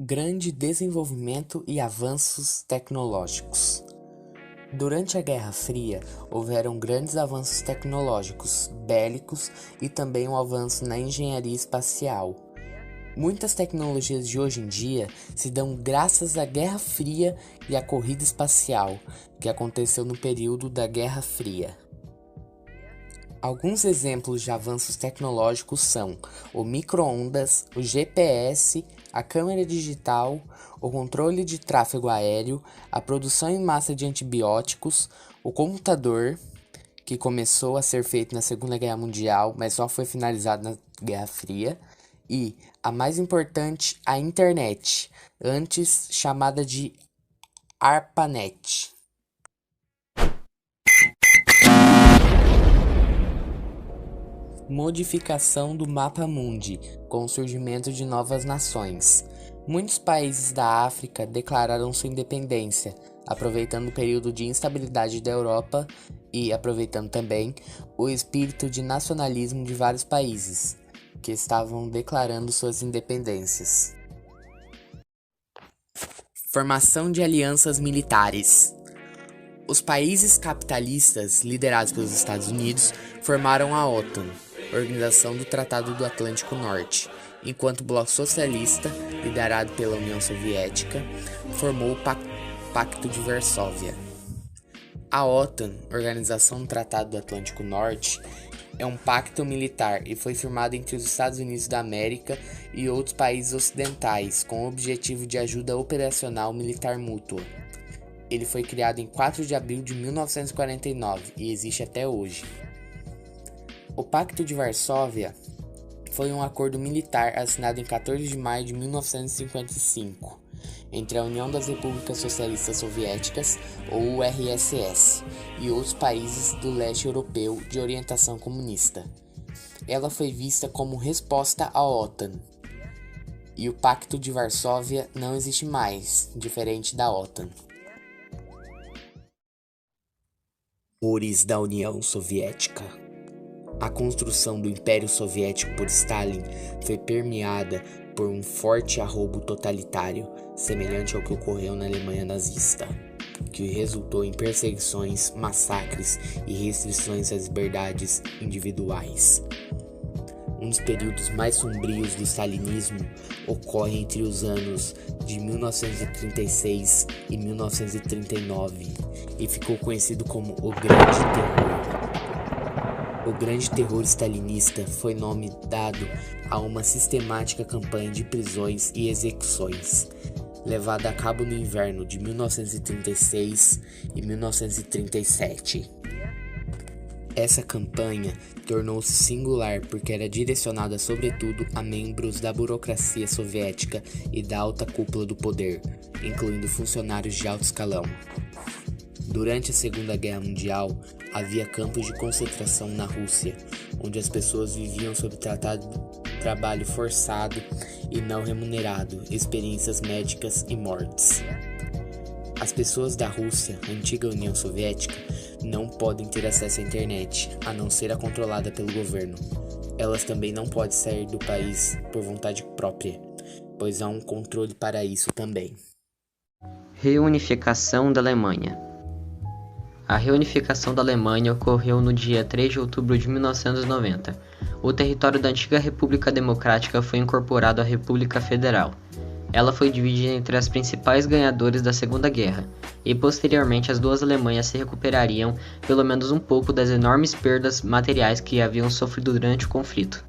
Grande desenvolvimento e avanços tecnológicos. Durante a Guerra Fria, houveram grandes avanços tecnológicos, bélicos e também um avanço na engenharia espacial. Muitas tecnologias de hoje em dia se dão graças à Guerra Fria e à corrida espacial, que aconteceu no período da Guerra Fria. Alguns exemplos de avanços tecnológicos são o micro-ondas, o GPS, a câmera digital, o controle de tráfego aéreo, a produção em massa de antibióticos, o computador, que começou a ser feito na Segunda Guerra Mundial, mas só foi finalizado na Guerra Fria, e, a mais importante, a internet, antes chamada de ARPANET. Modificação do mapa mundi, com o surgimento de novas nações. Muitos países da África declararam sua independência, aproveitando o período de instabilidade da Europa e aproveitando também o espírito de nacionalismo de vários países, que estavam declarando suas independências. Formação de alianças militares. Os países capitalistas, liderados pelos Estados Unidos, formaram a OTAN, Organização do Tratado do Atlântico Norte, enquanto o Bloco Socialista, liderado pela União Soviética, formou o Pacto de Varsóvia. A OTAN, Organização do Tratado do Atlântico Norte, é um pacto militar e foi firmado entre os Estados Unidos da América e outros países ocidentais, com o objetivo de ajuda operacional militar mútua. Ele foi criado em 4 de abril de 1949 e existe até hoje. O Pacto de Varsóvia foi um acordo militar assinado em 14 de maio de 1955 entre a União das Repúblicas Socialistas Soviéticas, ou URSS, e outros países do leste europeu de orientação comunista. Ela foi vista como resposta à OTAN, e o Pacto de Varsóvia não existe mais, diferente da OTAN. Cores da União Soviética. A construção do Império Soviético por Stalin foi permeada por um forte arrobo totalitário, semelhante ao que ocorreu na Alemanha nazista, que resultou em perseguições, massacres e restrições às liberdades individuais. Um dos períodos mais sombrios do stalinismo ocorre entre os anos de 1936 e 1939 e ficou conhecido como o Grande Terror. O Grande Terror stalinista foi nome dado a uma sistemática campanha de prisões e execuções, levada a cabo no inverno de 1936 e 1937. Essa campanha tornou-se singular porque era direcionada sobretudo a membros da burocracia soviética e da alta cúpula do poder, incluindo funcionários de alto escalão. Durante a Segunda Guerra Mundial, havia campos de concentração na Rússia, onde as pessoas viviam sob trabalho forçado e não remunerado, experiências médicas e mortes. As pessoas da Rússia, antiga União Soviética, não podem ter acesso à internet, a não ser a controlada pelo governo. Elas também não podem sair do país por vontade própria, pois há um controle para isso também. Reunificação da Alemanha. A reunificação da Alemanha ocorreu no dia 3 de outubro de 1990. O território da antiga República Democrática foi incorporado à República Federal. Ela foi dividida entre as principais ganhadoras da Segunda Guerra, e posteriormente as duas Alemanhas se recuperariam pelo menos um pouco das enormes perdas materiais que haviam sofrido durante o conflito.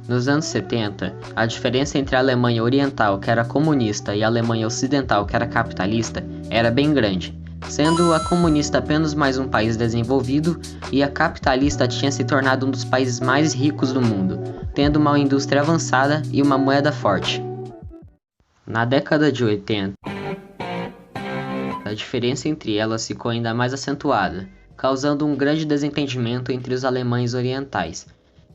Nos anos 70, a diferença entre a Alemanha Oriental, que era comunista, e a Alemanha Ocidental, que era capitalista, era bem grande. sendo a comunista apenas mais um país desenvolvido e a capitalista tinha se tornado um dos países mais ricos do mundo, tendo uma indústria avançada e uma moeda forte. Na década de 80, a diferença entre elas ficou ainda mais acentuada, causando um grande desentendimento entre os alemães orientais.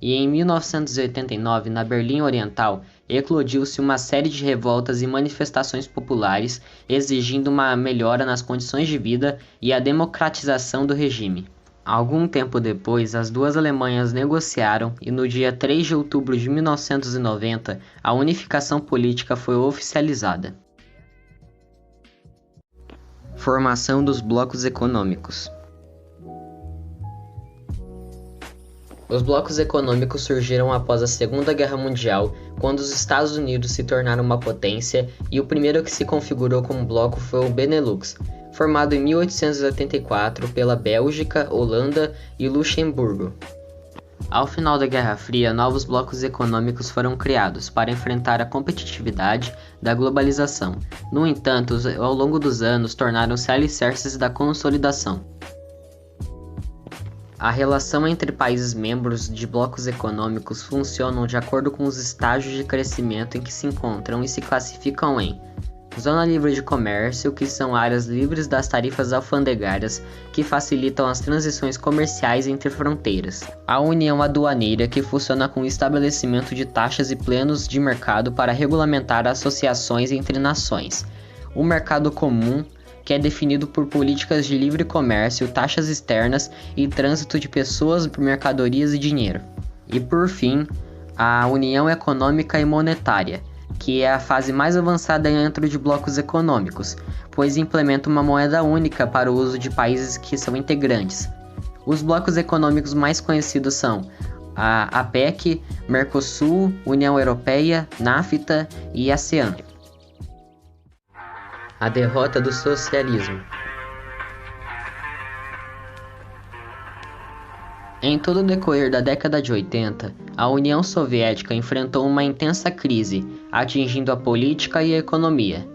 E em 1989, na Berlim Oriental, eclodiu-se uma série de revoltas e manifestações populares exigindo uma melhora nas condições de vida e a democratização do regime. Algum tempo depois, as duas Alemanhas negociaram e no dia 3 de outubro de 1990, a unificação política foi oficializada. Formação dos blocos econômicos. Os blocos econômicos surgiram após a Segunda Guerra Mundial, quando os Estados Unidos se tornaram uma potência e o primeiro que se configurou como bloco foi o Benelux, formado em 1884 pela Bélgica, Holanda e Luxemburgo. Ao final da Guerra Fria, novos blocos econômicos foram criados para enfrentar a competitividade da globalização. No entanto, ao longo dos anos, tornaram-se alicerces da consolidação. A relação entre países membros de blocos econômicos funcionam de acordo com os estágios de crescimento em que se encontram e se classificam em Zona Livre de Comércio, que são áreas livres das tarifas alfandegárias que facilitam as transições comerciais entre fronteiras. A União Aduaneira, que funciona com o estabelecimento de taxas e planos de mercado para regulamentar associações entre nações. O Mercado Comum, que é definido por políticas de livre comércio, taxas externas e trânsito de pessoas, mercadorias e dinheiro. E por fim, a União Econômica e Monetária, que é a fase mais avançada dentro de blocos econômicos, pois implementa uma moeda única para o uso de países que são integrantes. Os blocos econômicos mais conhecidos são a APEC, Mercosul, União Europeia, NAFTA e ASEAN. A derrota do socialismo. Em todo o decorrer da década de 80, a União Soviética enfrentou uma intensa crise, atingindo a política e a economia.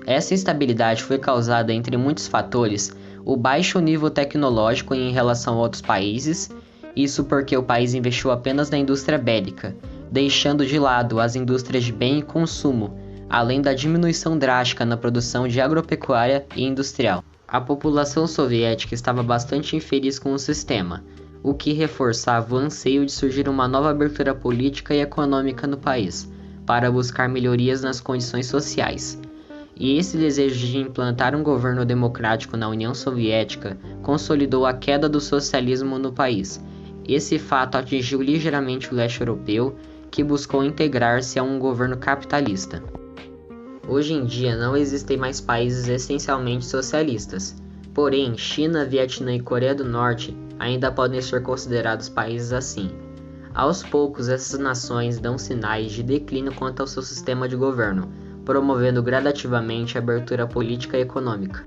Essa instabilidade foi causada, entre muitos fatores, o baixo nível tecnológico em relação a outros países, isso porque o país investiu apenas na indústria bélica, deixando de lado as indústrias de bem e consumo, além da diminuição drástica na produção de agropecuária e industrial. A população soviética estava bastante infeliz com o sistema, o que reforçava o anseio de surgir uma nova abertura política e econômica no país, para buscar melhorias nas condições sociais. E esse desejo de implantar um governo democrático na União Soviética consolidou a queda do socialismo no país. Esse fato atingiu ligeiramente o leste europeu, que buscou integrar-se a um governo capitalista. Hoje em dia não existem mais países essencialmente socialistas, porém China, Vietnã e Coreia do Norte ainda podem ser considerados países assim. Aos poucos, essas nações dão sinais de declínio quanto ao seu sistema de governo, promovendo gradativamente a abertura política e econômica.